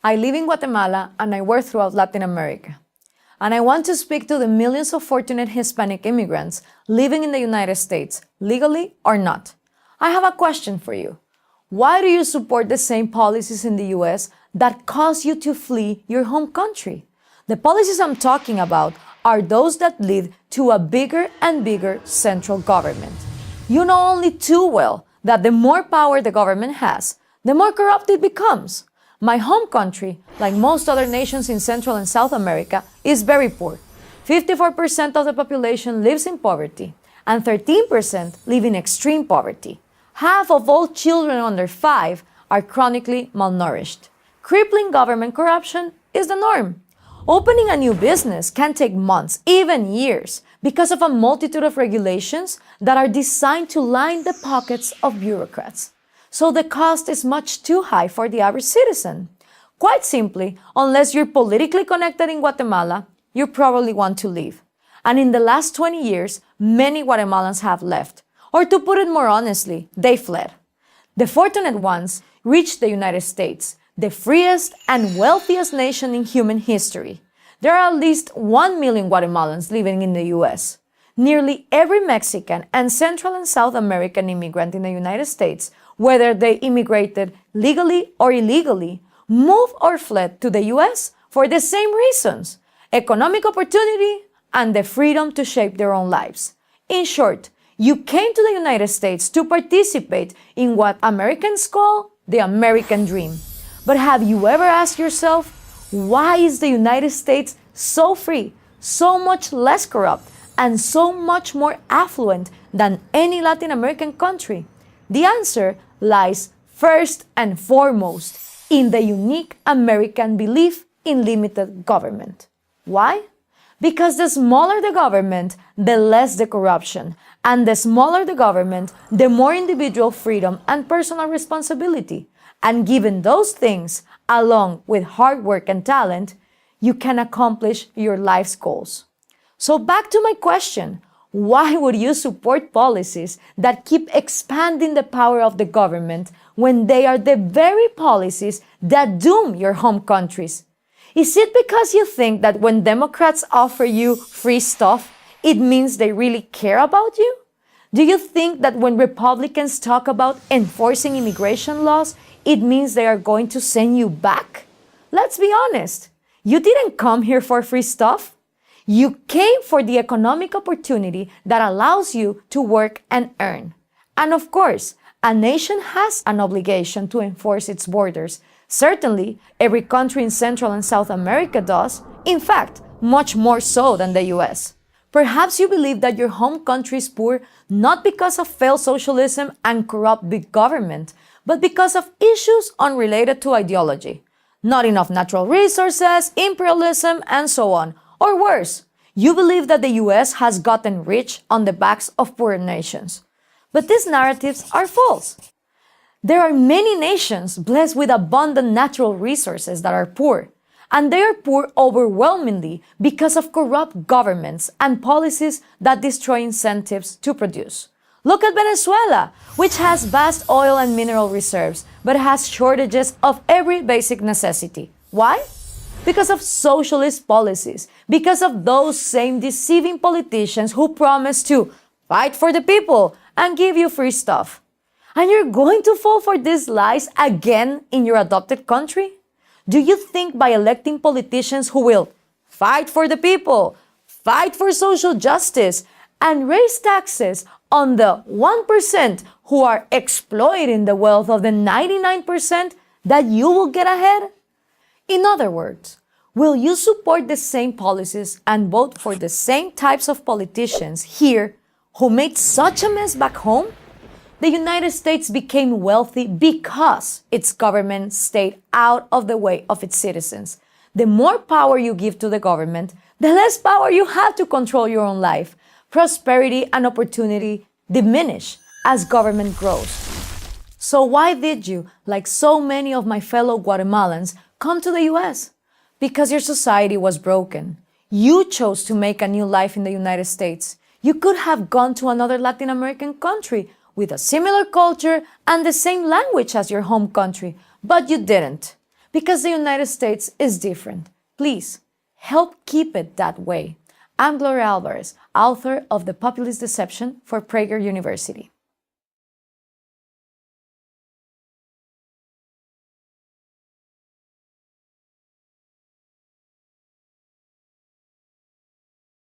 I live in Guatemala and I work throughout Latin America. And I want to speak to the millions of fortunate Hispanic immigrants living in the United States, legally or not. I have a question for you. Why do you support the same policies in the US that cause you to flee your home country? The policies I'm talking about are those that lead to a bigger and bigger central government. You know only too well that the more power the government has, the more corrupt it becomes. My home country, like most other nations in Central and South America, is very poor. 54% of the population lives in poverty, and 13% live in extreme poverty. Half of all children under 5 are chronically malnourished. Crippling government corruption is the norm. Opening a new business can take months, even years, because of a multitude of regulations that are designed to line the pockets of bureaucrats. So the cost is much too high for the average citizen. Quite simply, unless you're politically connected in Guatemala, you probably want to leave. And in the last 20 years, many Guatemalans have left. Or to put it more honestly, they fled. The fortunate ones reached the United States, the freest and wealthiest nation in human history. There are at least 1 million Guatemalans living in the US. Nearly every Mexican and Central and South American immigrant in the United States, whether they immigrated legally or illegally, moved or fled to the US for the same reasons: economic opportunity and the freedom to shape their own lives. In short, you came to the United States to participate in what Americans call the American dream. But have you ever asked yourself, why is the United States so free, so much less corrupt, and so much more affluent than any Latin American country? The answer lies first and foremost in the unique American belief in limited government. Why? Because the smaller the government, the less the corruption, and the smaller the government, the more individual freedom and personal responsibility. And given those things, along with hard work and talent, you can accomplish your life's goals. So back to my question, why would you support policies that keep expanding the power of the government when they are the very policies that doom your home countries? Is it because you think that when Democrats offer you free stuff, it means they really care about you? Do you think that when Republicans talk about enforcing immigration laws, it means they are going to send you back? Let's be honest. You didn't come here for free stuff. You came for the economic opportunity that allows you to work and earn. And of course, a nation has an obligation to enforce its borders. Certainly, every country in Central and South America does. In fact, much more so than the US. Perhaps you believe that your home country is poor not because of failed socialism and corrupt big government, but because of issues unrelated to ideology. Not enough natural resources, imperialism, and so on. Or worse, you believe that the US has gotten rich on the backs of poor nations. But these narratives are false. There are many nations blessed with abundant natural resources that are poor. And they are poor overwhelmingly because of corrupt governments and policies that destroy incentives to produce. Look at Venezuela, which has vast oil and mineral reserves, but has shortages of every basic necessity. Why? Because of socialist policies, because of those same deceiving politicians who promise to fight for the people and give you free stuff. And you're going to fall for these lies again in your adopted country? Do you think by electing politicians who will fight for the people, fight for social justice, and raise taxes on the 1% who are exploiting the wealth of the 99% that you will get ahead? In other words, will you support the same policies and vote for the same types of politicians here who made such a mess back home? The United States became wealthy because its government stayed out of the way of its citizens. The more power you give to the government, the less power you have to control your own life. Prosperity and opportunity diminish as government grows. So why did you, like so many of my fellow Guatemalans, come to the US? Because your society was broken. You chose to make a new life in the United States. You could have gone to another Latin American country with a similar culture and the same language as your home country, but you didn't. Because the United States is different. Please, help keep it that way. I'm Gloria Alvarez, author of The Populist Deception for Prager University.